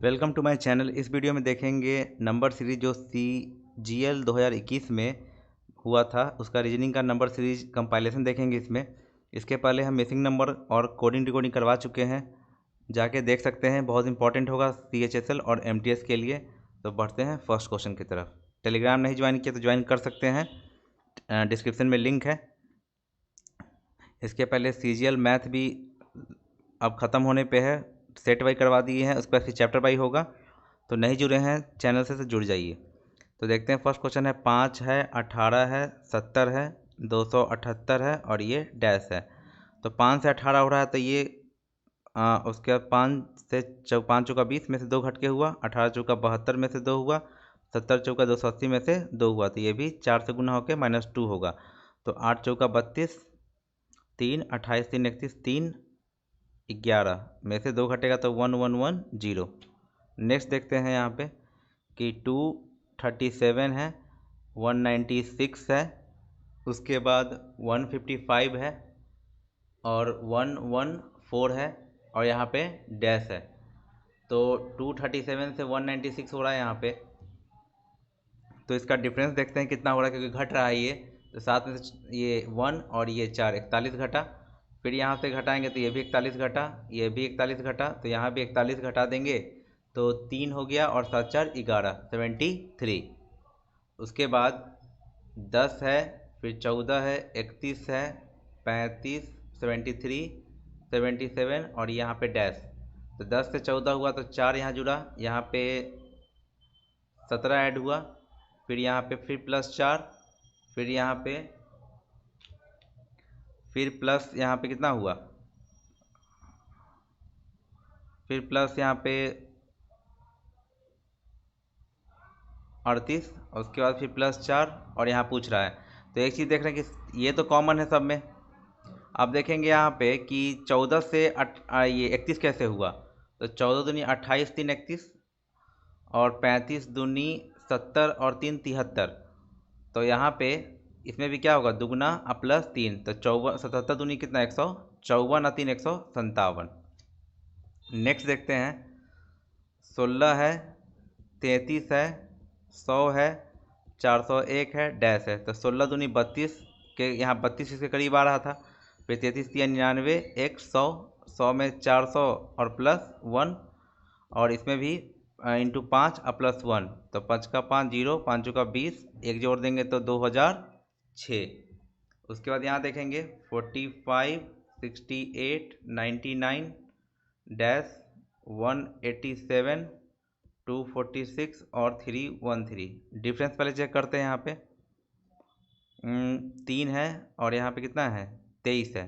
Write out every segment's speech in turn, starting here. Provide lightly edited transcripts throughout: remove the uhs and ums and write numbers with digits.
Welcome to my channel. इस video में देखेंगे नंबर सीरीज जो CGL 2021 में हुआ था, उसका रीजनिंग का नंबर सीरीज कंपाइलेशन देखेंगे। इसके पहले हम मिसिंग नंबर और कोडिंग डिकोडिंग करवा चुके हैं, जाके देख सकते हैं। बहुत इंपॉर्टेंट होगा CHSL और MTS के लिए। तो बढ़ते हैं फर्स्ट क्वेश्चन की तरफ। टेलीग्राम नहीं ज्वाइन किया तो ज्वाइन कर सकते हैं, डिस्क्रिप्शन में लिंक है। इसके पहले CGL मैथ भी अब ख़त्म होने पे है, सेट वाई करवा दिए हैं, उसके बाद फिर चैप्टर वाई होगा। तो नहीं जुड़े हैं चैनल से तो जुड़ जाइए। तो देखते हैं फर्स्ट क्वेश्चन है। 5 है, 18 है, 70 है, 278 है और ये डैश है। तो 5 से 18 हो रहा है, तो ये उसके बाद 5 चौका 20 में से 2 घट के हुआ, 18 चौका 72 में से 2 हुआ, 70 चौका 280 में से 2 हुआ। तो ये भी 4 से गुना होकर -2 होगा। तो 8 चौका 32, 3, 28 3 31, 3 11 में से 2 घटेगा तो 1 1 1 0। नेक्स्ट देखते हैं यहाँ पे कि 237 है, 196 है, उसके बाद 155 है और 114 है और यहाँ पे डैश है। तो 237 से 196 हो रहा है यहाँ पे। तो इसका डिफरेंस देखते हैं कितना हो रहा है, क्योंकि घट रहा है ये। तो साथ में से ये 1 और ये 4, 41 घटा। फिर यहाँ से घटाएंगे तो ये भी 41 घटा, ये भी 41 घटा, तो यहाँ भी 41 घटा देंगे तो 3 हो गया और 7 4 11, 73। उसके बाद 10 है, फिर 14 है, 31 है, 35, 73, 77 और यहाँ पे डैश। तो 10 से 14 हुआ तो 4 यहाँ जुड़ा, यहाँ पे 17 ऐड हुआ, फिर यहाँ पे फिर +4, फिर यहाँ पे फिर प्लस यहाँ पे कितना हुआ, फिर प्लस यहाँ पे 38, उसके बाद फिर +4 और यहाँ पूछ रहा है। तो एक चीज़ देख रहे हैं कि ये तो कॉमन है सब में। अब देखेंगे यहाँ पे कि 14 से ये 31 कैसे हुआ। तो 14 दूनी 28, 3 31 और 35 दूनी 70 और 3 73। तो यहाँ पे इसमें भी क्या होगा, दुगना +3, तो 54, 77 दूनी कितना 154 और 3 157। नेक्स्ट देखते हैं 16 है, 33 है, 100 है, 401 है, डैश है। तो 16 दूनी 32 के यहाँ 32 इसके करीब आ रहा था, फिर 33 3 99, 100, 100 में 400 और +1 और इसमें भी इंटू 5 और +1। तो 5 का 5 0, 5 का 20, एक जोड़ देंगे तो 2006। उसके बाद यहाँ देखेंगे 45, 68, 99, डैश, 187, 246 और 313। डिफरेंस पहले चेक करते हैं। यहाँ पे 3 है और यहाँ पे कितना है 23 है।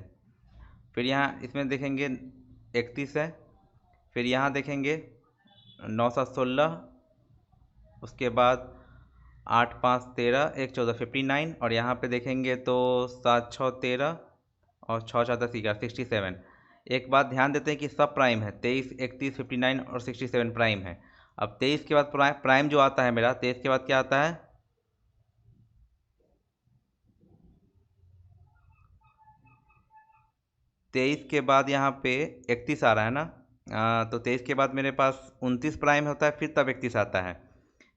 फिर यहाँ इसमें देखेंगे 31 है, फिर यहाँ देखेंगे 9 7 16, उसके बाद 8 5 13, 1 14, 59 और यहाँ पे देखेंगे तो 7 6 13 और 6 4 10 11, 67। एक बात ध्यान देते हैं कि सब प्राइम है, 23 31 59 और 67 प्राइम है। अब 23 के बाद प्राइम जो आता है मेरा, 23 के बाद क्या आता है, तेईस के बाद यहाँ पे 31 आ रहा है ना। तो 23 के बाद मेरे पास 29 प्राइम होता है, फिर तब 31 आता है।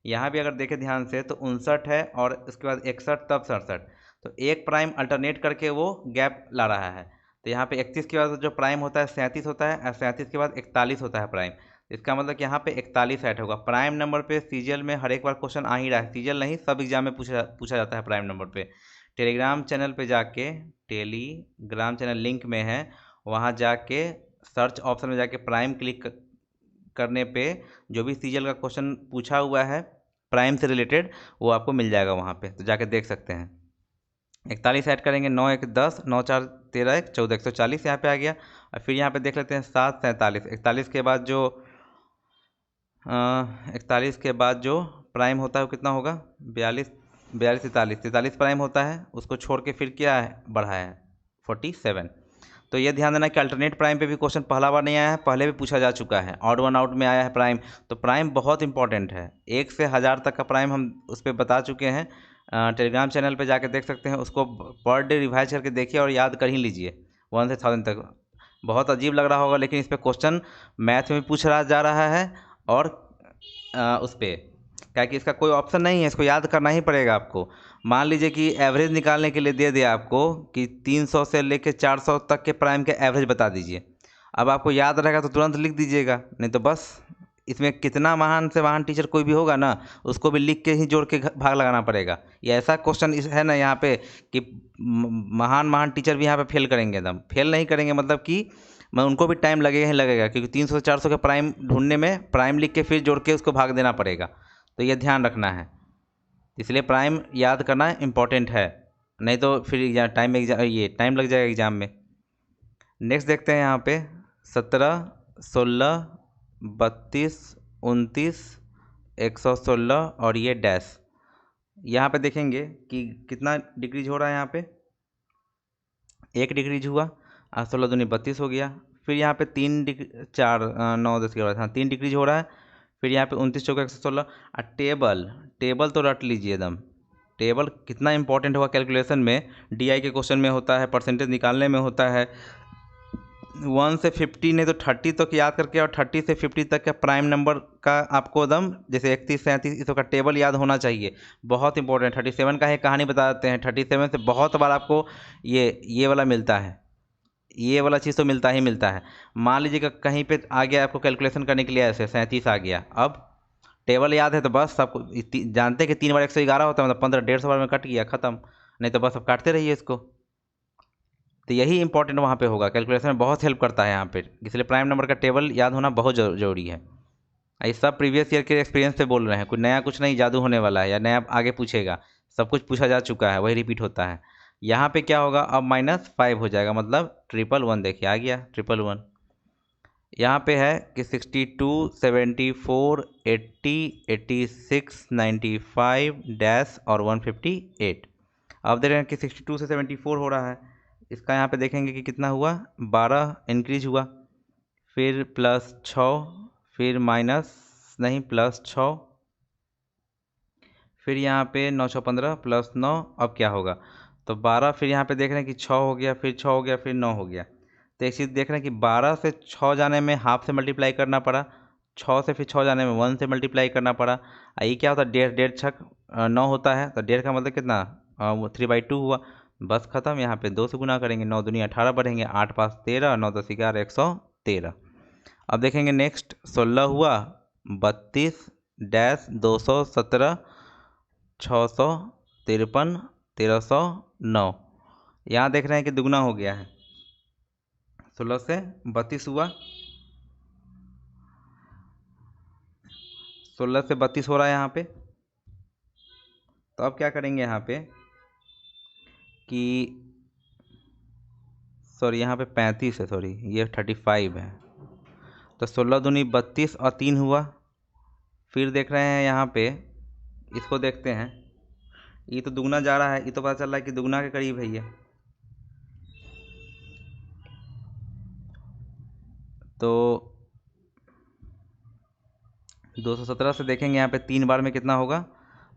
यहाँ भी अगर देखें ध्यान से तो 59 है और उसके बाद 61 तब 67। तो एक प्राइम अल्टरनेट करके वो गैप ला रहा है। तो यहाँ पे 31 के बाद जो प्राइम होता है 37 होता है और 37 के बाद 41 होता है प्राइम। इसका मतलब कि यहाँ पे 41 ऐड होगा। प्राइम नंबर पे CGL में हर एक बार क्वेश्चन आ ही रहा है। CGL नहीं, सब एग्जाम में पूछा जाता है प्राइम नंबर पे। टेलीग्राम चैनल पे जाके, टेलीग्राम चैनल लिंक में है, वहाँ जाके सर्च ऑप्शन में जाके प्राइम क्लिक करने पे जो भी CGL का क्वेश्चन पूछा हुआ है प्राइम से रिलेटेड, वो आपको मिल जाएगा वहाँ पे। तो जाके देख सकते हैं। 41 ऐड करेंगे, 9 1 10, 9 4 13 1 14, 140 यहाँ पे आ गया। और फिर यहाँ पे देख लेते हैं 7 47। 41 के बाद जो 41 के बाद जो प्राइम होता है वो कितना होगा, 42 42 43, 43 प्राइम होता है। उसको छोड़ के फिर क्या है, बढ़ा है 47। तो ये ध्यान देना कि अल्टरनेट प्राइम पे भी क्वेश्चन पहला बार नहीं आया है, पहले भी पूछा जा चुका है। ऑड वन आउट में आया है प्राइम। तो प्राइम बहुत इंपॉर्टेंट है, 1 से 1000 तक का प्राइम हम उस पर बता चुके हैं। टेलीग्राम चैनल पे जाके देख सकते हैं, उसको पर डे रिवाइज करके देखिए और याद कर ही लीजिए 1 से 1000 तक। बहुत अजीब लग रहा होगा, लेकिन इस पर क्वेश्चन मैथ में भी पूछ रहा जा रहा है और उस पर क्या कि इसका कोई ऑप्शन नहीं है, इसको याद करना ही पड़ेगा आपको। मान लीजिए कि एवरेज निकालने के लिए दे दिया आपको कि 300 से लेके 400 तक के प्राइम के एवरेज बता दीजिए। अब आपको याद रहेगा तो तुरंत लिख दीजिएगा, नहीं तो बस इसमें कितना महान से महान टीचर कोई भी होगा ना, उसको भी लिख के ही जोड़ के भाग लगाना पड़ेगा। ये ऐसा क्वेश्चन है ना यहाँ पे कि महान महान टीचर भी यहाँ पे फेल करेंगे, एकदम फेल नहीं करेंगे, मतलब कि मैं उनको भी टाइम लगेगा ही लगेगा, क्योंकि 300 से 400 के प्राइम ढूंढने में प्राइम लिख के फिर जोड़ के उसको भाग देना पड़ेगा। तो ये ध्यान रखना है, इसलिए प्राइम याद करना इम्पोर्टेंट है, नहीं तो फिर टाइम लग जाएगा एग्ज़ाम में। नेक्स्ट देखते हैं यहाँ पे 17, 16, 32, 29, 116 और ये डैश। यहाँ पे देखेंगे कि कितना डिक्रीज हो रहा है। यहाँ पे 1 डिक्रीज हुआ, 16 दूनी 32 हो गया। फिर यहाँ पे 3 डिग्री 4 9 10 के बाद, हाँ 3 डिक्रीज हो रहा है। फिर यहाँ पे 29 चौका 116। टेबल तो रट लीजिए एकदम। टेबल कितना इंपॉर्टेंट होगा कैलकुलेशन में, डीआई के क्वेश्चन में होता है, परसेंटेज निकालने में होता है। 1 से 50 नहीं तो 30 तक याद करके, और 30 से 50 तक का प्राइम नंबर का आपको एकदम जैसे 31 37 इस का टेबल याद होना चाहिए, बहुत इंपॉर्टेंट। 37 का एक कहानी बता देते हैं। 37 से बहुत बार आपको ये वाला मिलता है, ये वाला चीज़ तो मिलता ही मिलता है। मान लीजिएगा कहीं पे आ गया आपको कैलकुलेशन करने के लिए ऐसे 37 आ गया, अब टेबल याद है तो बस आपको जानते हैं कि 3 बार 111 होता है, मतलब 15 150 बार में कट गया, ख़त्म। नहीं तो बस अब काटते रहिए इसको। तो यही इंपॉर्टेंट वहाँ पे होगा, कैलकुलेशन में बहुत हेल्प करता है यहाँ पे, इसलिए प्राइम नंबर का टेबल याद होना बहुत ज़रूरी है। ये सब प्रीवियस ईयर के एक्सपीरियंस से बोल रहे हैं, कुछ नया कुछ नहीं जादू होने वाला है या नया आगे पूछेगा, सब कुछ पूछा जा चुका है, वही रिपीट होता है। यहाँ पे क्या होगा, अब -5 हो जाएगा, मतलब 111 देखिए आ गया 111। यहाँ पे है कि 62, 74, 80, 86, 95 डैश और 158। अब देख रहे हैं कि 62 से 74 हो रहा है, इसका यहाँ पे देखेंगे कि कितना हुआ, 12 इंक्रीज हुआ, फिर +6, फिर माइनस नहीं +6, फिर यहाँ पे 9 6 15 +9। अब क्या होगा, तो 12, फिर यहाँ पे देख रहे हैं कि 6 हो गया, फिर 6 हो गया, फिर 9 हो गया। तो एक चीज़ देख रहे हैं कि 12 से 6 जाने में हाफ से मल्टीप्लाई करना पड़ा, 6 से फिर 6 जाने में 1 से मल्टीप्लाई करना पड़ा। ये क्या होता है, 1.5 छक 9 होता है, तो 1.5 का मतलब कितना, वो 3/2 हुआ, बस ख़त्म। यहाँ पे 2 से गुना करेंगे, 9 दूनी 18 बढ़ेंगे, 8 5 13, 9 10 11 113। अब देखेंगे नेक्स्ट 16 हुआ, 32 डैश 217, 653, 1309। यहाँ देख रहे हैं कि दुगना हो गया है, 16 से 32 हुआ, 16 से 32 हो रहा है यहाँ पे। तो अब क्या करेंगे यहाँ पे कि सॉरी यहाँ पे 35 है, सॉरी ये 35 है, तो 16 दूनी 32 और 3 हुआ। फिर देख रहे हैं यहाँ पे, इसको देखते हैं, ये तो दुगना जा रहा है, ये तो पता चल रहा है कि दुगना के करीब है ये। तो 217 से देखेंगे यहाँ पे 3 बार में कितना होगा,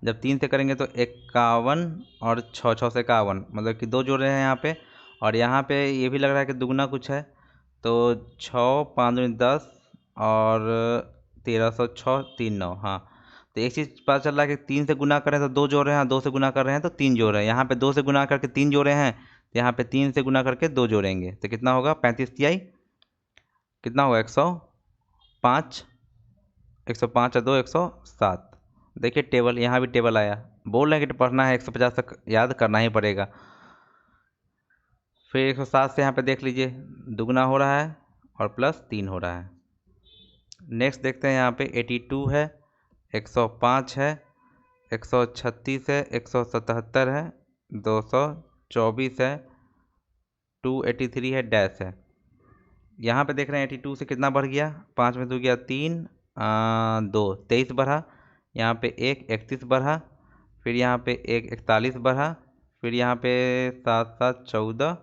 जब 3 से करेंगे तो 51 और 6 6 से 51, मतलब कि 2 जोड़ रहे हैं यहाँ पे। और यहाँ पे ये भी लग रहा है कि दुगना कुछ है, तो 6 5 दूनी 10 और 1306 3 9। हाँ, तो एक चीज़ पता चल रहा है कि 3 से गुना कर रहे हैं तो 2 जोड़ रहे हैं, 2 से गुना कर रहे हैं तो 3 जोड़ रहे हैं। यहाँ पे 2 से गुना करके 3 जोड़े हैं, तो यहाँ पे 3 से गुना करके 2 जोड़ेंगे, तो कितना होगा, 35 तिहाई कितना होगा, 105, 105 और 2 107। देखिए टेबल, यहाँ भी टेबल आया, बोल रहे हैं कि पढ़ना है 150 तक याद करना ही पड़ेगा। फिर 107 से यहाँ पे देख लीजिए दुगना हो रहा है और +3 हो रहा है। नेक्स्ट देखते हैं यहाँ पे 82 है, 105 है, 136 है, 177 है, 224 है, 283 है, डैश है। यहाँ पे देख रहे हैं 82 से कितना बढ़ गया, 5 में 2 गया 3, 2 23 बढ़ा, यहाँ पे 1 31 बढ़ा, फिर यहाँ पे 1 41 बढ़ा, फिर यहाँ पे 7 7 14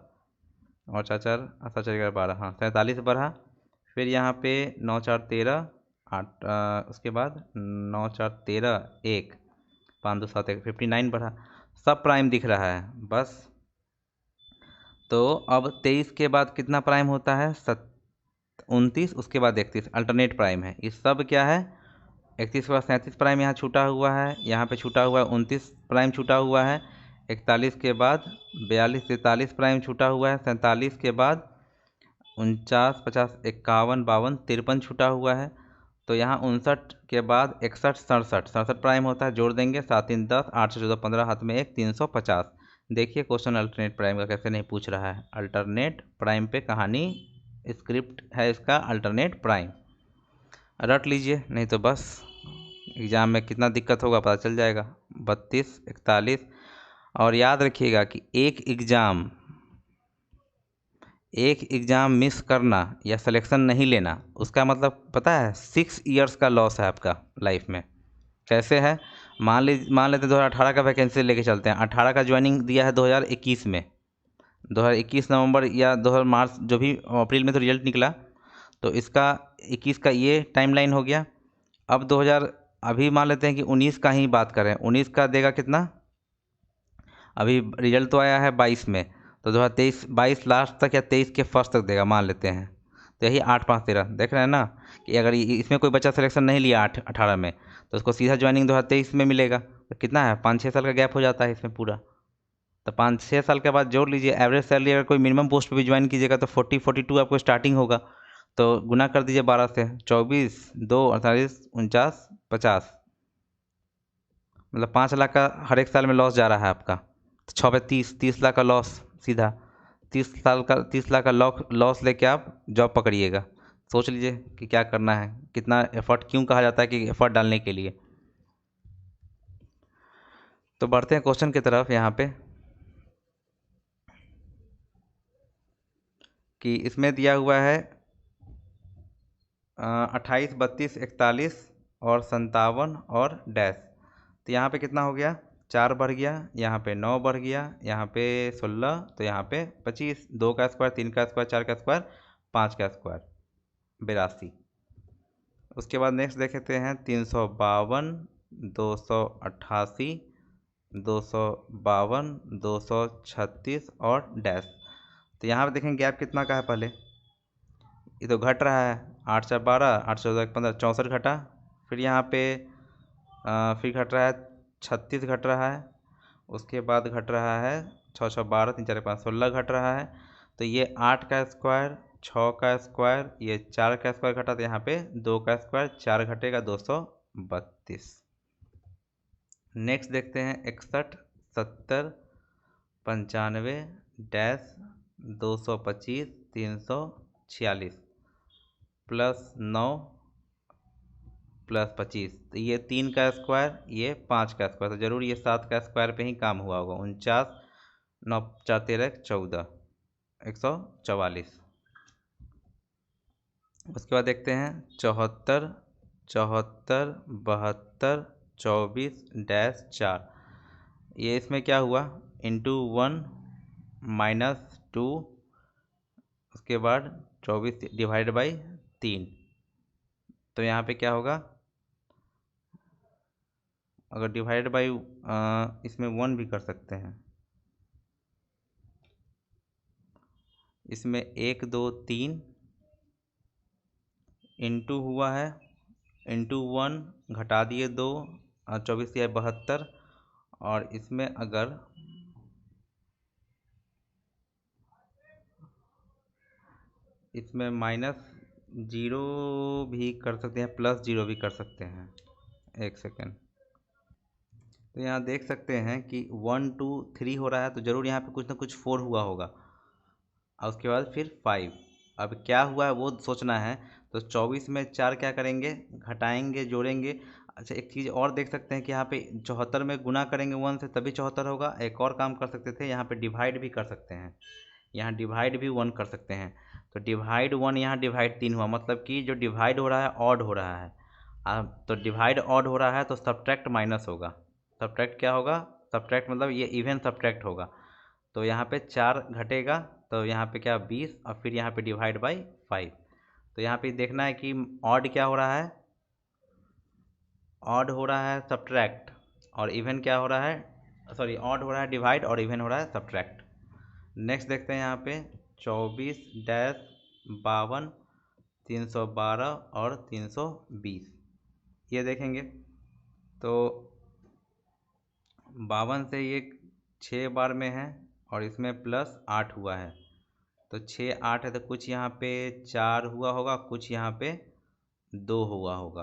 और 4 4 7 4 12, हाँ 47 बढ़ा। फिर यहाँ पे 9 4 13 8, उसके बाद 9 4 13 1 5 2 7 1 59 बढ़ा, सब प्राइम दिख रहा है बस। तो अब 23 के बाद कितना प्राइम होता है, 29, उसके बाद 31 अल्टरनेट प्राइम है। इस सब क्या है, 31 के बाद 37 प्राइम यहाँ छूटा हुआ है, यहाँ पे छूटा हुआ है 29 प्राइम छूटा हुआ है, 41 के बाद 42 43 प्राइम छूटा हुआ है, 47 के बाद 49 50 51 52 53 छूटा हुआ है। तो यहाँ 59 के बाद 61 67 67 प्राइम होता है, जोड़ देंगे 7 3 10 8 14 15 हाथ में 1 350। देखिए क्वेश्चन अल्टरनेट प्राइम का कैसे नहीं पूछ रहा है। अल्टरनेट प्राइम पे कहानी स्क्रिप्ट है इसका, अल्टरनेट प्राइम रट लीजिए, नहीं तो बस एग्ज़ाम में कितना दिक्कत होगा पता चल जाएगा। 32 41। और याद रखिएगा कि एक एग्ज़ाम मिस करना या सिलेक्शन नहीं लेना, उसका मतलब पता है 6 इयर्स का लॉस है आपका लाइफ में। कैसे है, मान लेते 2018 का वैकेंसी लेके चलते हैं। 18 का ज्वाइनिंग दिया है 2021 में, 2021 नवंबर या 2000 मार्च, जो भी अप्रैल में तो रिजल्ट निकला, तो इसका 21 का ये टाइमलाइन हो गया। अब 2000 अभी मान लेते हैं कि 19 का ही बात करें, 19 का देगा कितना, अभी रिजल्ट तो आया है 22 में, तो 2023 22 लास्ट तक या 23 के फर्स्ट तक देगा मान लेते हैं। तो यही 8 5 13 देख रहे हैं ना, कि अगर इसमें कोई बच्चा सिलेक्शन नहीं लिया 18 में, तो उसको सीधा ज्वाइनिंग 2023 में मिलेगा। तो कितना है, 5 6 साल का गैप हो जाता है इसमें पूरा। तो 5 6 साल के बाद जोड़ लीजिए, एवरेज सैलरी अगर कोई मिनिमम पोस्ट पे भी ज्वाइन कीजिएगा तो 42 आपको स्टार्टिंग होगा। तो गुना कर दीजिए 12 से, 24 2 48 49 50, मतलब 5 लाख का हर एक साल में लॉस जा रहा है आपका। तो 6 पे 30 लाख का लॉस सीधा। 30 लाख का लॉस लेके आप जॉब पकड़िएगा। सोच लीजिए कि क्या करना है, कितना एफर्ट, क्यों कहा जाता है कि एफर्ट डालने के लिए। तो बढ़ते हैं क्वेश्चन की तरफ यहाँ पे, कि इसमें दिया हुआ है 28 32 41 और 57 और डैश। तो यहाँ पे कितना हो गया, 4 बढ़ गया, यहाँ पे 9 बढ़ गया, यहाँ पे 16, तो यहाँ पे 25, 2 का स्क्वायर 3 का स्क्वायर 4 का स्क्वायर 5 का स्क्वायर 82। उसके बाद नेक्स्ट देखते हैं 352 288 252 236 और डैश। तो यहाँ पे देखें गैप कितना का है, पहले ये तो घट रहा है, 8 4 12 8 14 15 64 घटा, फिर यहाँ पे फिर घट रहा है 36 घट रहा है, उसके बाद घट रहा है 6 6 12 3 4 5 16 घट रहा है। तो ये 8 का स्क्वायर 6 का स्क्वायर, ये 4 का स्क्वायर घटा, तो यहाँ पे 2 का स्क्वायर 4 घटेगा 232। नेक्स्ट देखते हैं 61 70 95 डैश 225 346 +9 +25। तो ये 3 का स्क्वायर, ये 5 का स्क्वायर, तो जरूर ये 7 का स्क्वायर पे ही काम हुआ होगा। 49 9 4 13 14 144। उसके बाद देखते हैं 74 74 72 24 डैश 4। ये इसमें क्या हुआ, इंटू 1 -2, उसके बाद 24 डिवाइड बाई 3। तो यहाँ पे क्या होगा, अगर डिवाइड बाई इसमें 1 भी कर सकते हैं, इसमें 1 2 3 इंटू हुआ है, इंटू 1 घटा दिए 2, 24 या 72, और इसमें अगर इसमें -0 भी कर सकते हैं, +0 भी कर सकते हैं। एक सेकेंड, तो यहाँ देख सकते हैं कि 1 2 3 हो रहा है, तो ज़रूर यहाँ पे कुछ ना कुछ 4 हुआ होगा, और उसके बाद फिर 5। अब क्या हुआ है वो सोचना है। तो 24 में 4 क्या करेंगे, घटाएंगे जोड़ेंगे। अच्छा एक चीज़ और देख सकते हैं कि यहाँ पे 74 में गुना करेंगे 1 से तभी 74 होगा। एक और काम कर सकते थे, यहाँ पे डिवाइड भी कर सकते हैं, यहाँ डिवाइड भी 1 कर सकते हैं। तो डिवाइड 1 यहाँ डिवाइड 3 हुआ, मतलब कि जो डिवाइड हो रहा है ऑड हो रहा है। अब तो डिवाइड ऑड हो रहा है तो सब्ट्रैक्ट माइनस होगा। सब्ट्रैक्ट क्या होगा, सब्ट्रैक्ट मतलब ये इवन सब्ट्रैक्ट होगा। तो यहाँ पे 4 घटेगा, तो यहाँ पे क्या 20, और फिर यहाँ पे डिवाइड बाई 5। तो यहाँ पे देखना है कि ऑड क्या हो रहा है, ऑड हो रहा है सब्ट्रैक्ट, और इवन क्या हो रहा है, सॉरी ऑड हो रहा है डिवाइड, और इवन हो रहा है सब्ट्रैक्ट। नेक्स्ट देखते हैं यहाँ पे 24 डैश 52 312 और 320। ये देखेंगे तो 52 से ये 6 बार में है और इसमें प्लस 8 हुआ है, तो 6 8 है, तो कुछ यहाँ पे 4 हुआ होगा, कुछ यहाँ पे 2 हुआ होगा।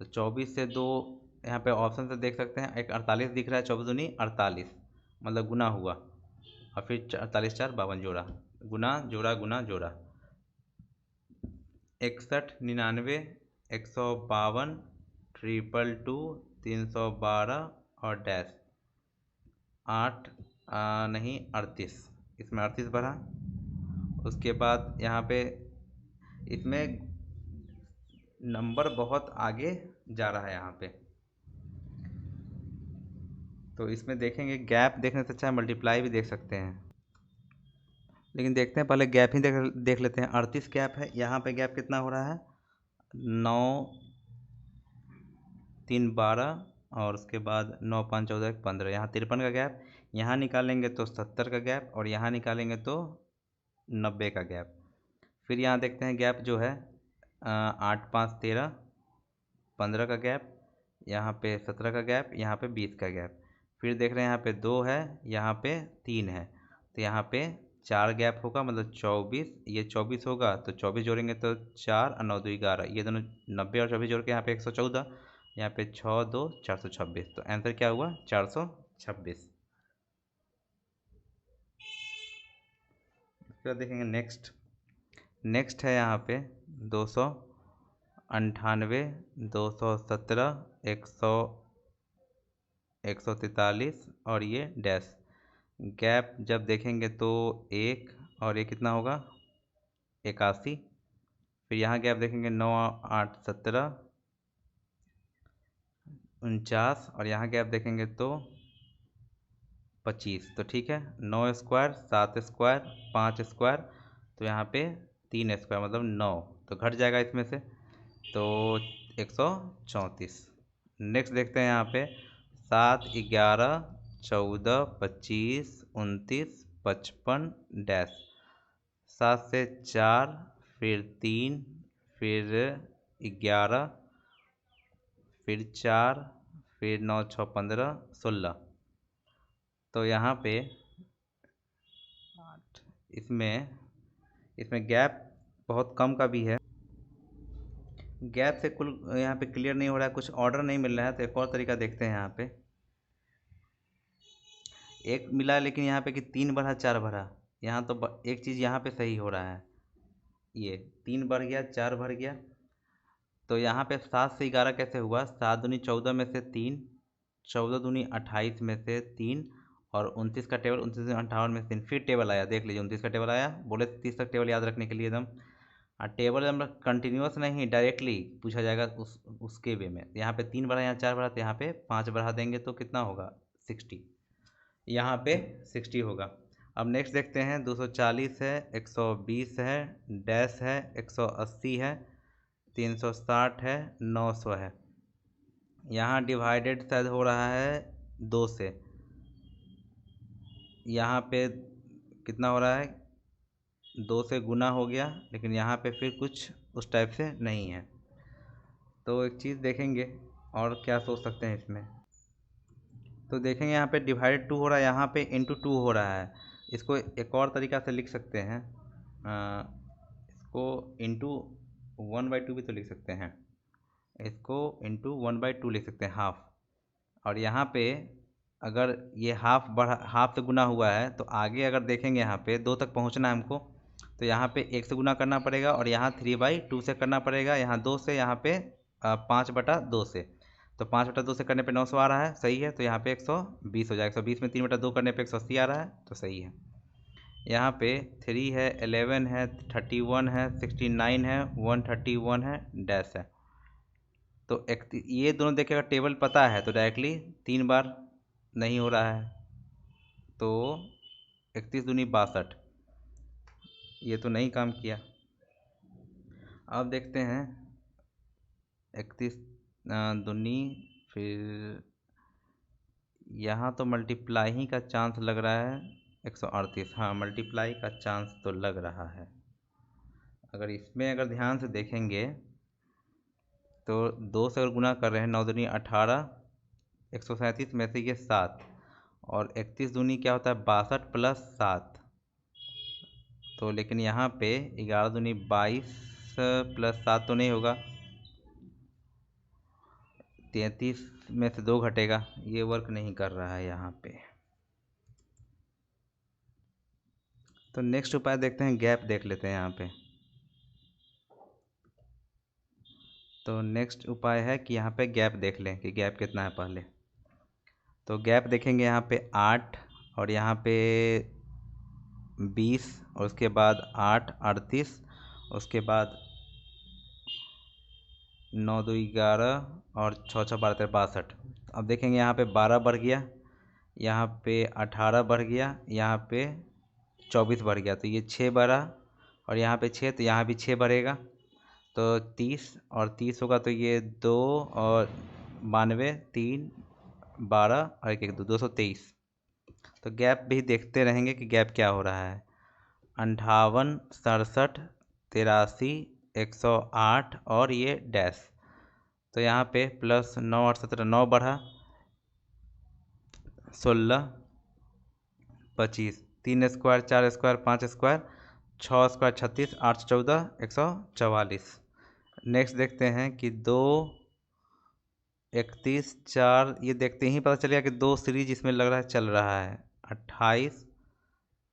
तो 24 से 2 यहाँ पे ऑप्शन से देख सकते हैं, एक 48 दिख रहा है, 24 दूनी 48 मतलब गुना हुआ, और फिर 48 4 52 जोड़ा, गुना जोड़ा गुना जोड़ा, 61 99 152 222 312 और डैश 8 नहीं 38, इसमें 38 भरा। उसके बाद यहाँ पे इसमें नंबर बहुत आगे जा रहा है यहाँ पे, तो इसमें देखेंगे गैप देखने से अच्छा है मल्टीप्लाई भी देख सकते हैं, लेकिन देखते हैं पहले गैप ही देख लेते हैं। 38 गैप है, यहाँ पे गैप कितना हो रहा है 9 3 12 और उसके बाद 9 5 14 15, यहाँ 53 का गैप, यहाँ निकालेंगे तो 70 का गैप और यहाँ निकालेंगे तो 90 का गैप। फिर यहाँ देखते हैं गैप जो है 8 5 13 15 का गैप, यहाँ पे 17 का गैप, यहाँ पे 20 का गैप। फिर देख रहे हैं यहाँ पे 2 है, यहाँ पे 3 है, तो यहाँ पे 4 गैप होगा मतलब 24, ये 24 होगा तो 24 जोड़ेंगे तो 4 और 9 2 11, ये दोनों 90 और 24 जोड़ के यहाँ पे 114, यहाँ पे 6 2 426, तो आंसर क्या हुआ 426। उसके बाद देखेंगे नेक्स्ट है यहाँ पे 298 217 143 और ये डैश। गैप जब देखेंगे तो 1 और ये कितना होगा 81। फिर यहाँ गैप देखेंगे 9 8 17 49 और यहाँ गैप देखेंगे तो 25, तो ठीक है 9 स्क्वायर 7 स्क्वायर 5 स्क्वायर, तो यहाँ पे 3 स्क्वायर मतलब 9, तो घट जाएगा इसमें से, तो 134। नेक्स्ट देखते हैं यहाँ पे 7 11 14 25 29 55 डैश, 7 से 4 फिर 3 फिर 11 फिर 4 फिर 9 6 15 16, तो यहाँ पे इसमें गैप बहुत कम का भी है, गैप से कुल यहाँ पे क्लियर नहीं हो रहा है, कुछ ऑर्डर नहीं मिल रहा है, तो एक और तरीका देखते हैं। यहाँ पे एक मिला लेकिन यहाँ पे कि 3 बढ़ा 4 बढ़ा, यहाँ तो एक चीज़ यहाँ पे सही हो रहा है, ये 3 बढ़ गया 4 बढ़ गया, तो यहाँ पे 7 से 11 कैसे हुआ, 7 दूनी 14 में से 3, 14 दूनी 28 में से 3 और 29 का टेबल 29 से 58 में से 3, फिर टेबल आया, देख लीजिए 29 का टेबल आया, बोले 30 तक टेबल याद रखने के लिए एकदम, और टेबल हम कंटिन्यूस नहीं डायरेक्टली पूछा जाएगा उसके वे में। यहाँ पे 3 बढ़ा यहाँ 4 बढ़ा, तो यहाँ पे 5 बढ़ा देंगे तो कितना होगा 60, यहाँ पे 60 होगा। अब नेक्स्ट देखते हैं 240 है 120 है डैश है 180 है 360 है 900 है, यहाँ डिवाइडेड शायद हो रहा है 2 से, यहाँ पे कितना हो रहा है 2 से गुना हो गया, लेकिन यहाँ पे फिर कुछ उस टाइप से नहीं है, तो एक चीज़ देखेंगे और क्या सोच सकते हैं इसमें, तो देखेंगे यहाँ पे डिवाइडेड 2 हो रहा है, यहाँ पे इंटू 2 हो रहा है, इसको एक और तरीक़ा से लिख सकते हैं, इसको इंटू 1/2 भी तो लिख सकते हैं, इसको इंटू 1/2 लिख सकते हैं हाफ, और यहाँ पे अगर ये हाफ से गुना हुआ है तो आगे अगर देखेंगे यहाँ पे 2 तक पहुँचना है हमको, तो यहाँ पे 1 से गुना करना पड़ेगा और यहाँ 3/2 से करना पड़ेगा, यहाँ 2 से, यहाँ पे 5/2 से, तो 5/2 से करने पे 900 आ रहा है, सही है, तो यहाँ पे 120 हो जाएगा, 120 में 3/2 करने पे 180 आ रहा है, तो सही है। यहाँ पे 3 है 11 है 31 है 69 है 131 है डैश है, तो ये दोनों देखिए अगर टेबल पता है तो डायरेक्टली 3 बार नहीं हो रहा है, तो 31 दूनी 62, ये तो नहीं काम किया। अब देखते हैं 31 दूनी, फिर यहाँ तो मल्टीप्लाई ही का चांस लग रहा है 138, हाँ मल्टीप्लाई का चांस तो लग रहा है। अगर इसमें अगर ध्यान से देखेंगे तो 2 से अगर गुना कर रहे हैं, 9 दूनी 18, 137 में से ये 7, और 31 दूनी क्या होता है 62 प्लस 7। तो लेकिन यहाँ पे 11 दूनी 22 प्लस 7 तो नहीं होगा, 33 में से 2 घटेगा, ये वर्क नहीं कर रहा है यहाँ पे। तो नेक्स्ट उपाय देखते हैं, गैप देख लेते हैं यहाँ पे। तो नेक्स्ट उपाय है कि यहाँ पे गैप देख लें कि गैप कितना है पहले। तो गैप देखेंगे यहाँ पे 8 और यहाँ पे 20 और उसके बाद 8 38, उसके बाद 9 2 11 और 6 6 12 62। अब देखेंगे यहाँ पे 12 बढ़ गया, यहाँ पे 18 बढ़ गया, यहाँ पे 24 बढ़ गया, तो ये 6 बढ़ा, और यहाँ पे 6, तो यहाँ भी 6 बढ़ेगा, तो 30 और 30 होगा, तो ये 2 और 92 3 12 और 1 1 2 223। तो गैप भी देखते रहेंगे कि गैप क्या हो रहा है। 58 67 83 108 और ये डैश। तो यहाँ पे प्लस 9 और 17 9 बढ़ा, 16 25, 3 square 4 square 5 square 6 square 36 8 14 144। Next देखते हैं कि 2 31 4, ये देखते ही पता चलेगा कि 2 सीरीज इसमें लग रहा है चल रहा है। 28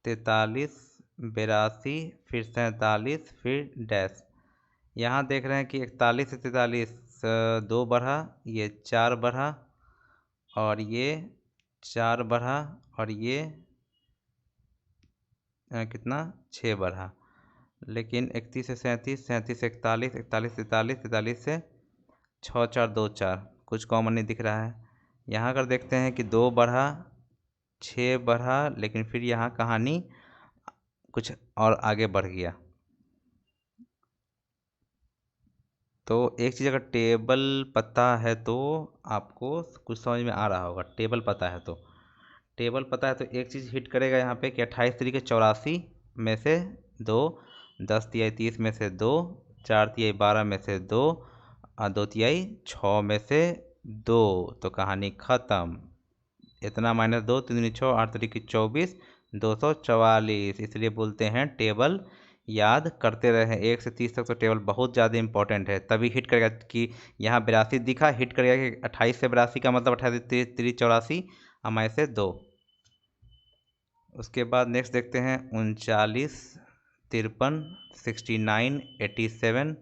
43 82 फिर 47 फिर डैश। यहाँ देख रहे हैं कि 41 से 43 2 बढ़ा, ये 4 बढ़ा, और ये 4 बढ़ा, और ये कितना 6 बढ़ा। लेकिन 31 से 37 37 से 41 41 से 43 43 से 6 4 2 4, कुछ कॉमन नहीं दिख रहा है। यहाँ अगर देखते हैं कि 2 बढ़ा 6 बढ़ा, लेकिन फिर यहाँ कहानी कुछ और आगे बढ़ गया। तो एक चीज़ अगर टेबल पता है तो आपको कुछ समझ में आ रहा होगा। टेबल पता है तो एक चीज़ हिट करेगा यहाँ पे कि 28 तरीके 84 में से 2, 10 तिहाई 30 में से 2, 4 तिहाई 12 में से 2 और 2 तिहाई 6 में से 2, तो कहानी ख़त्म। इतना माइनस 2 3 दूनी 6 8 तरीके 24 244। इसलिए बोलते हैं टेबल याद करते रहें। 1 से 30 तक तो टेबल बहुत ज़्यादा इंपॉर्टेंट है, तभी हिट करेगा कि यहाँ 82 दिखा, हिट करेगा कि 28 से 82 का मतलब 28 3 84 और मैं से 2। उसके बाद नेक्स्ट देखते हैं 39 53 69 87,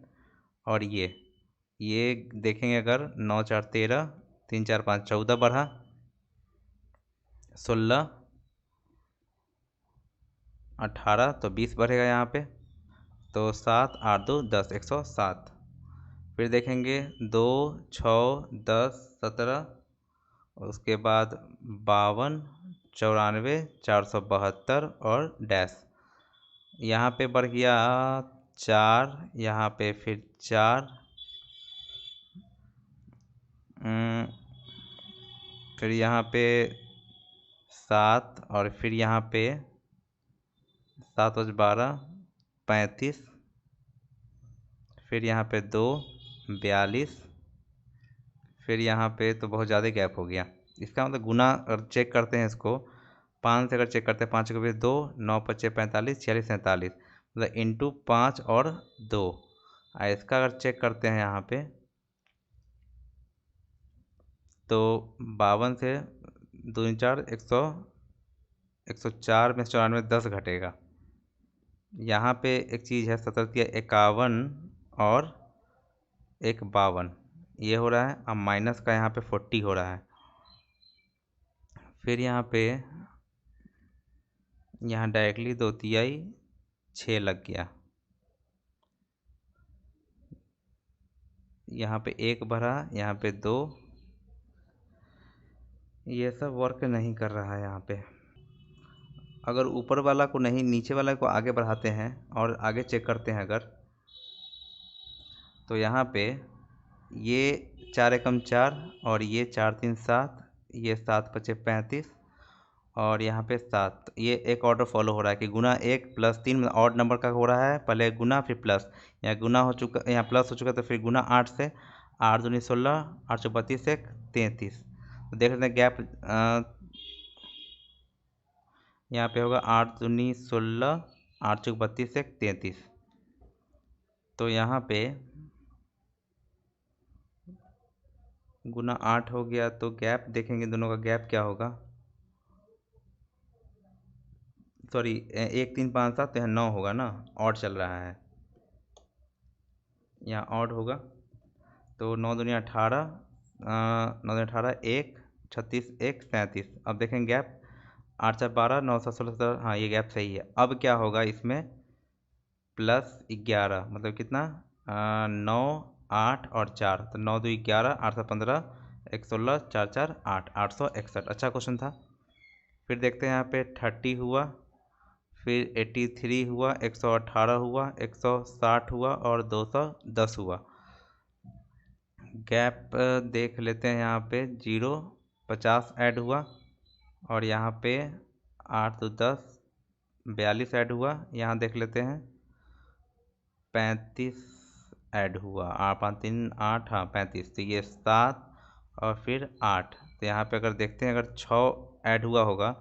और ये देखेंगे अगर 9 4 13 3 4 5 14 बढ़ा, 16 18 तो 20 बढ़ेगा यहाँ पे, तो 7 8 2 10 107। फिर देखेंगे 2 6 10 17, उसके बाद 52 94 472 और डैश। यहाँ पे बढ़ गया 4, यहाँ पे फिर 4, फिर यहाँ पे 7, और फिर यहाँ पे 7 और 12 35, फिर यहाँ पे 2 42, फिर यहाँ पे तो बहुत ज़्यादा गैप हो गया। इसका मतलब गुना अगर चेक करते हैं इसको 5 से अगर चेक करते हैं, 5 को भी 2 9 5 45 46 47, मतलब इंटू 5 और 2। इसका अगर चेक करते हैं यहाँ पे तो 52 से 2 4 104 में 94 10 घटेगा। यहाँ पे एक चीज़ है 17 51 और 52, ये हो रहा है। अब माइनस का यहाँ पे 40 हो रहा है। फिर यहाँ पे यहाँ डायरेक्टली 2 तिहाई 6 लग गया, यहाँ पे 1 बढ़ा, यहाँ पे 2, ये सब वर्क नहीं कर रहा है यहाँ पे। अगर ऊपर वाला को नहीं नीचे वाला को आगे बढ़ाते हैं और आगे चेक करते हैं अगर, तो यहाँ पे ये 4 एकम 4 और ये 4 3 7, ये 7 5 35 और यहाँ पे 7। ये एक ऑर्डर फॉलो हो रहा है कि गुना 1 प्लस 3 ऑड नंबर का हो रहा है, पहले गुना फिर प्लस। यहाँ गुना हो चुका, यहाँ प्लस हो चुका, तो फिर गुना 8 से 8 दूनी 16, 8 चौक 32, 1 33। तो देख लेते हैं गैप यहाँ पे होगा 8 दूनी 16, 8 चौक 32, 1 33। तो यहाँ पे गुना 8 हो गया, तो गैप देखेंगे दोनों का गैप क्या होगा। सॉरी 1 3 5 7, तो यहाँ 9 होगा ना, ऑड चल रहा है, यहाँ ऑड होगा। तो 9 दूनी 18, 9 दूनी 18, 1 36, 1 37। अब देखेंगे गैप 8 4 12, 9 7 16 17। हाँ ये गैप सही है। अब क्या होगा इसमें, +11 मतलब कितना, 9 8 और 4, तो 9 2 11, 8 7 15, 1 16, 4 4 8, 861। अच्छा क्वेश्चन था। फिर देखते हैं यहाँ पे 30 हुआ, फिर 83 हुआ, 118 हुआ, 160 हुआ और 210 हुआ। गैप देख लेते हैं, यहाँ पे 0 50 ऐड हुआ, और यहाँ पे 8 2 10 42 ऐड हुआ। यहाँ देख लेते हैं 35 ऐड हुआ, 8 5 3 8, हाँ 35। तो ये 7 और फिर 8। तो यहाँ पे अगर देखते हैं, अगर 6 ऐड हुआ होगा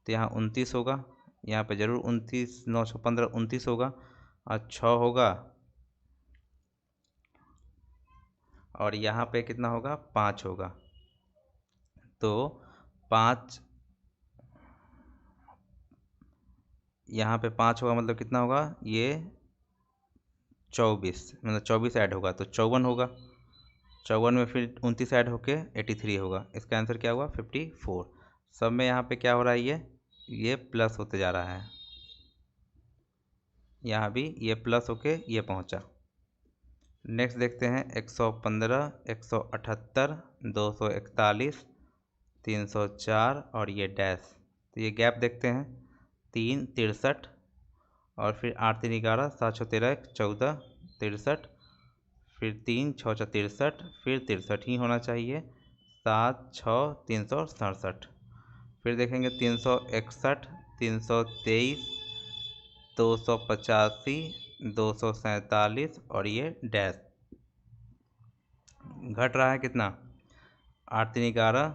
तो यहाँ 29 होगा, यहाँ पे ज़रूर 29, 9 6 15 29 होगा, और 6 होगा, और यहाँ पे कितना होगा, 5 होगा। तो 5, यहाँ पे 5 होगा मतलब कितना होगा, ये 24, मतलब 24 ऐड होगा तो 54 होगा। 54 में फिर 29 ऐड होके 83 होगा। इसका आंसर क्या हुआ, 54। सब में यहाँ पे क्या हो रहा है, ये प्लस होते जा रहा है, यहाँ भी ये प्लस होके ये पहुँचा। नेक्स्ट देखते हैं 115, 178, 241, 304 और ये डैश। तो ये गैप देखते हैं 3 63, और फिर 8 3 11, 7 6 13, 14 63, फिर 3 6 6 63, फिर 63 ही होना चाहिए, 7 6 367। फिर देखेंगे 361, 323, 285, 247 और ये डैश। घट रहा है कितना, 8 3 11,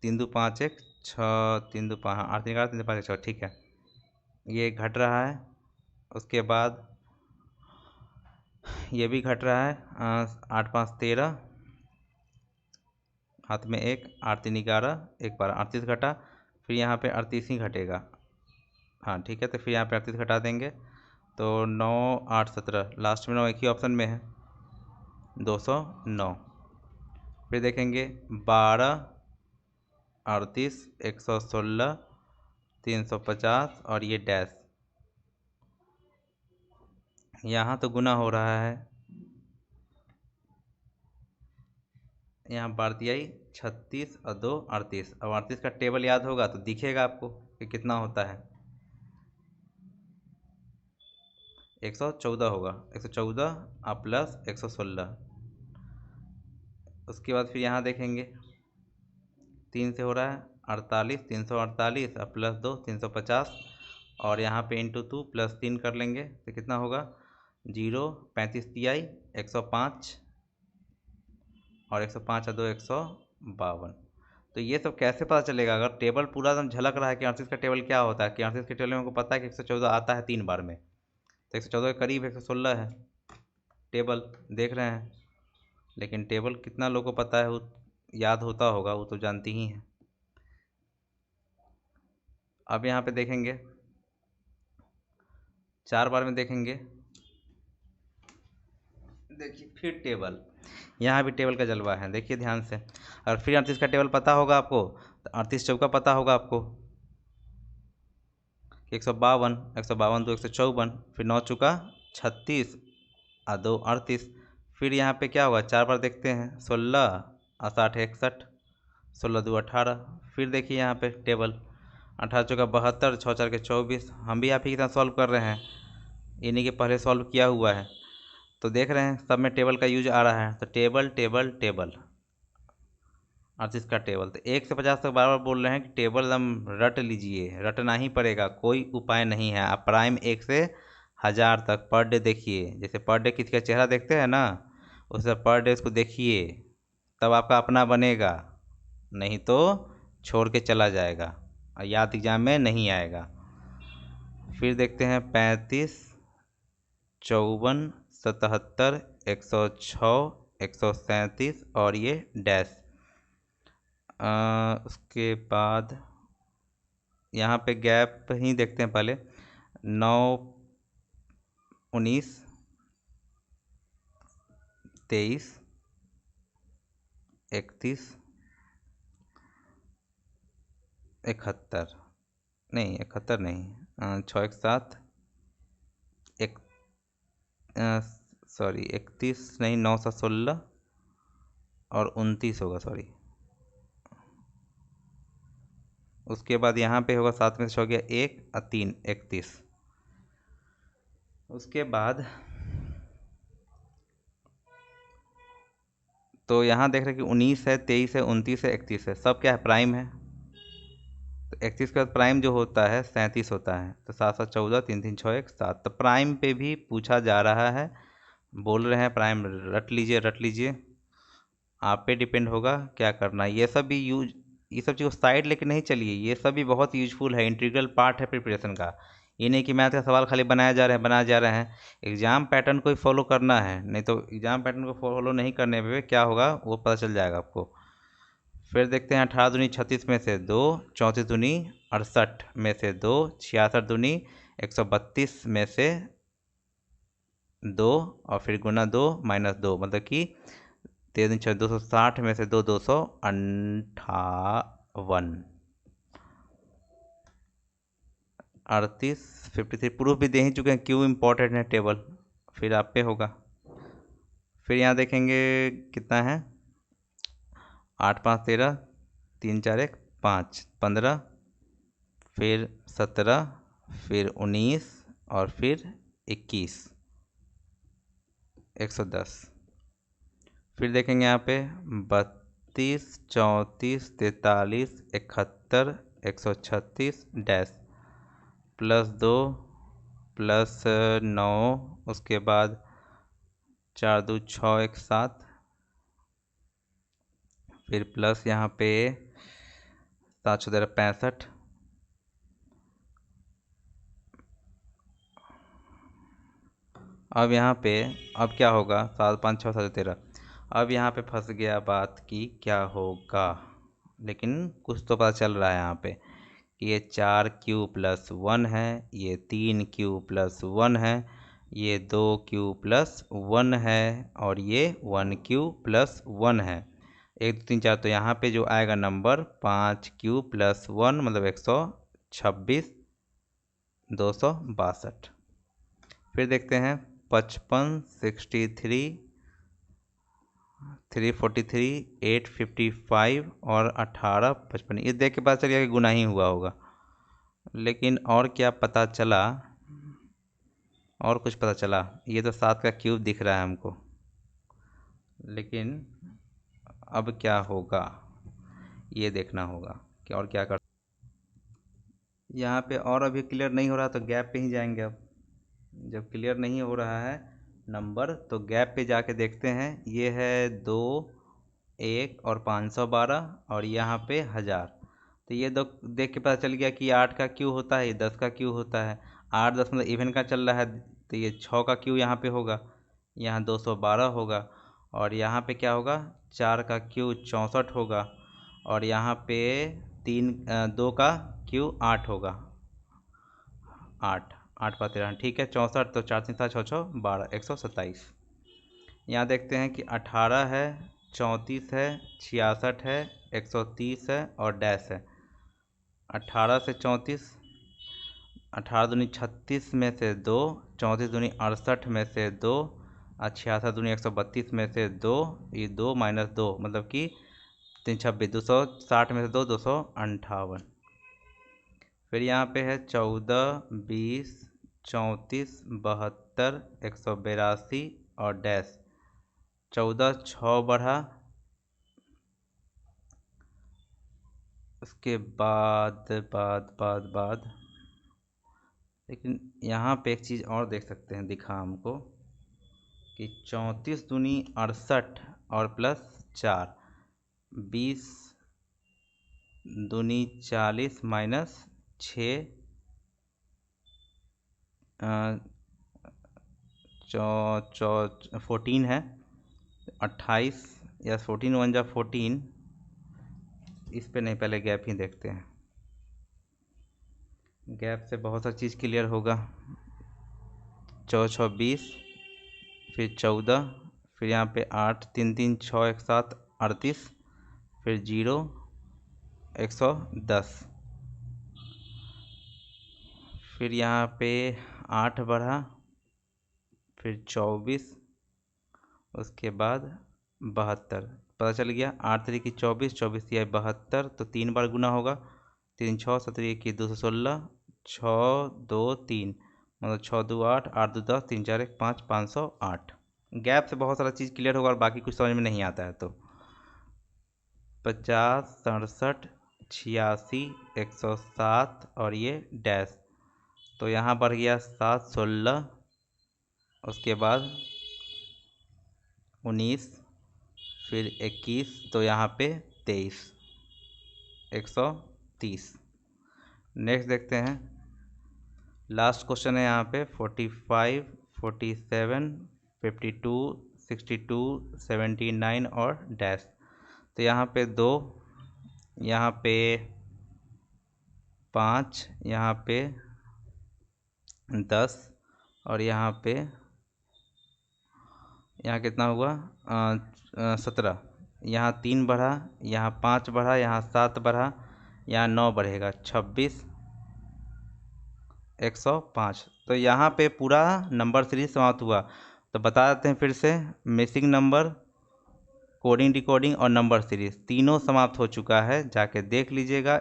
3 2 5 1, 6 3 2 5, हाँ 8 3 11 3 2 5 1 6, ठीक है, ये घट रहा है। उसके बाद ये भी घट रहा है, 8 5 13, हाथ में 1, 8 3 11, 1 12 38 घटा, फिर यहाँ पे 38 ही घटेगा, हाँ ठीक है। तो फिर यहाँ पे 38 घटा देंगे, तो 9 8 17, लास्ट में 9 एक ही ऑप्शन में है, 209। फिर देखेंगे 12 38, 116, 350 और ये डैश। यहाँ तो गुना हो रहा है, यहाँ भारतीय 36 और 2 38। अब 38 का टेबल याद होगा तो दिखेगा आपको कि कितना होता है, 114 होगा, 114 और प्लस 116। उसके बाद फिर यहाँ देखेंगे 3 से हो रहा है 48, 348 और प्लस 2 350, और यहाँ पे इंटू 2 प्लस 3 कर लेंगे तो कितना होगा, 0 35 तिहाई 105, और 105 और 2 152। तो ये सब कैसे पता चलेगा, अगर टेबल पूरा एकदम झलक रहा है कि 38 का टेबल क्या होता है, कि 38 के टेबल में हमको पता है कि 114 आता है 3 बार में, तो 114 के करीब 116 है टेबल, देख रहे हैं। लेकिन टेबल कितना लोगों को पता है, वो याद होता होगा, वो तो जानती ही हैं। अब यहाँ पे देखेंगे 4 बार में देखेंगे, देखिए फिर टेबल, यहाँ भी टेबल का जलवा है, देखिए ध्यान से। अगर फिर 38 का टेबल पता होगा आपको, तो 38 चौका पता होगा आपको, 152, 152 2 154, फिर 9 चौका 36 और 2 38। फिर यहाँ पे क्या होगा, 4 बार देखते हैं, 16 और 60 61, 16 2 18। फिर देखिए यहाँ पे टेबल 18 चौका 72, 6 4 के 24। हम भी आप ही की तरह सॉल्व कर रहे हैं, इन्हीं के पहले सॉल्व किया हुआ है, तो देख रहे हैं सब में टेबल का यूज आ रहा है। तो टेबल टेबल टेबल, 38 का टेबल। तो 1 से 50 तक बार बार बोल रहे हैं कि टेबल एकदम रट लीजिए, रटना ही पड़ेगा, कोई उपाय नहीं है। आप प्राइम 1 से 1000 तक पर डे देखिए, जैसे पर डे किसी का चेहरा देखते हैं ना, उससे पर डे इसको देखिए, तब आपका अपना बनेगा, नहीं तो छोड़ के चला जाएगा और याद एग्जाम में नहीं आएगा। फिर देखते हैं 35, 54, 77, 106, 137 और ये डैश। उसके बाद यहाँ पे गैप ही देखते हैं पहले। 9, 19, 23, 31, 71, नहीं 71 नहीं, 6, 1, 7, एक सॉरी 31 नहीं, 9, 7, 16 और 29 होगा, सॉरी। उसके बाद यहाँ पे होगा 7 में से हो गया 1 और 3, 31। उसके बाद तो यहाँ देख रहे हैं कि 19 है, 23 है, 29 है, 31 है, सब क्या है, प्राइम है। तो 31 के बाद प्राइम जो होता है 37 होता है। तो 7, 7, 14, 3, 3, 6, 1, 7। तो प्राइम पे भी पूछा जा रहा है, बोल रहे हैं प्राइम रट लीजिए, रट लीजिए, आप पे डिपेंड होगा क्या करना है। ये सब भी ये सब चीज़ को साइड लेके नहीं चलिए, ये सब भी बहुत यूजफुल है, इंटीग्रल पार्ट है प्रिपरेशन का। ये नहीं कि मैथ का सवाल खाली बनाया जा रहे हैं, बनाया जा रहे हैं। एग्जाम पैटर्न को ही फॉलो करना है, नहीं तो एग्जाम पैटर्न को फॉलो नहीं करने पे क्या होगा वो पता चल जाएगा आपको। फिर देखते हैं 18 दूनी 36 में से 2, 34 दूनी 68 में से 2, 66 दूनी 132 में से 2 और फिर गुना 2 माइनस 2, मतलब कि 13, 260 में से 2, 258, 38, 53। प्रूफ भी दे ही चुके हैं, क्यों इम्पोर्टेंट है टेबल, फिर आप पे होगा। फिर यहाँ देखेंगे कितना है, 8, 5, 13, 3, 4, 1, 5, 15, फिर 17, फिर 19 और फिर 21, 110। फिर देखेंगे यहाँ पे 32, 34, 43, 71, 136 डैश, +2, +9, उसके बाद 4, 2, 6, 1, 7, फिर प्लस यहाँ पे 7, 17, 65, अब यहाँ पे अब क्या होगा, 7, 5, 6, 7, 13। अब यहाँ पे फंस गया बात कि क्या होगा, लेकिन कुछ तो पता चल रहा है यहाँ पे कि ये 4Q+1 है, ये 3Q+1 है, ये 2Q+1 है और ये 1Q+1 है। 1, 2, 3, 4, तो यहाँ पे जो आएगा नंबर 5Q+1 मतलब 126, 262। फिर देखते हैं 55, 63, 343, 855 और 18, 55। ये देख के पता चल गया कि गुना ही हुआ होगा, लेकिन और क्या पता चला, और कुछ पता चला। ये तो 7 का क्यूब दिख रहा है हमको, लेकिन अब क्या होगा ये देखना होगा कि और क्या कर। यहाँ पे और अभी क्लियर नहीं हो रहा तो गैप पे ही जाएंगे। अब जब क्लियर नहीं हो रहा है नंबर तो गैप पे जाके देखते हैं। ये है 2, 1 और 512 और यहाँ पे 1000। तो ये दो देख के पता चल गया कि 8 का क्यू होता है, ये 10 का क्यू होता है। 8, 10 मतलब इवन का चल रहा है, तो ये 6 का क्यू यहाँ पे होगा, यहाँ 212 होगा। और यहाँ पे क्या होगा, 4 का क्यू 64 होगा और यहाँ पे 2 का क्यू 8 होगा, 8, 8, 5, 13, ठीक है 64। तो 4, 3, 7, 6, 6, 12, 127। यहाँ देखते हैं कि 18 है, 34 है, 66 है, 130 है और डैश है। 18 से 34, 18 दूनी 36 में से 2, 34 दूनी 68 में से 2 और 66 दूनी 132 में से 2, ये 2 माइनस 2 मतलब कि 3, 26, 260 में से 2, 258। फिर यहाँ पे है 14, 20, 34, 72, 182 और डैश। 14, 6 बढ़ा, उसके बाद बाद बाद बाद लेकिन यहाँ पे एक चीज़ और देख सकते हैं, दिखा हमको कि 34 दूनी 68 और प्लस 4, 20 दूनी 40 माइनस 6, 14 है, 28 या 14 1 जा 14, इस पे नहीं, पहले गैप ही देखते हैं। गैप से बहुत सा चीज़ क्लियर होगा। 4 20, फिर 14, फिर यहाँ पे 8 3 3 6 1 7 38, फिर 0 110, फिर यहाँ पे 8 बढ़ा, फिर 24, उसके बाद 72। पता चल गया 8 3 की 24, 24 या 72, तो 3 बार गुना होगा। 3 6 7 1 216, 6 2 3, मतलब 6 2 8, 8 2 10, 3 4 1 5, 508। गैप से बहुत सारा चीज़ क्लियर होगा और बाकी कुछ समझ में नहीं आता है तो 50 67 86 107 और ये डैश, तो यहाँ बढ़ गया 7 16, उसके बाद 19, फिर 21, तो यहाँ पे 23 130। नेक्स्ट देखते हैं, लास्ट क्वेश्चन है यहाँ पे 45 47 52 62 79 और डैश, तो यहाँ पे 2, यहाँ पे 5, यहाँ पे 10 और यहाँ पे, यहाँ कितना हुआ 17, यहाँ 3 बढ़ा, यहाँ 5 बढ़ा, यहाँ 7 बढ़ा, यहाँ 9 बढ़ेगा 26 105। तो यहाँ पे पूरा नंबर सीरीज समाप्त हुआ। तो बता देते हैं फिर से, मिसिंग नंबर, कोडिंग डिकोडिंग और नंबर सीरीज तीनों समाप्त हो चुका है, जाके देख लीजिएगा।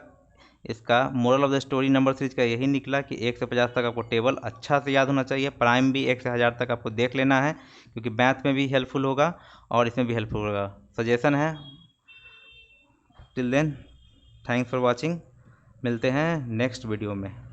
इसका moral of the story number series का यही निकला कि 1 से 50 तक आपको टेबल अच्छा से याद होना चाहिए। प्राइम भी 1 से 1000 तक आपको देख लेना है, क्योंकि मैथ में भी हेल्पफुल होगा और इसमें भी हेल्पफुल होगा। सजेशन है। Till then, thanks for watching. मिलते हैं नेक्स्ट वीडियो में।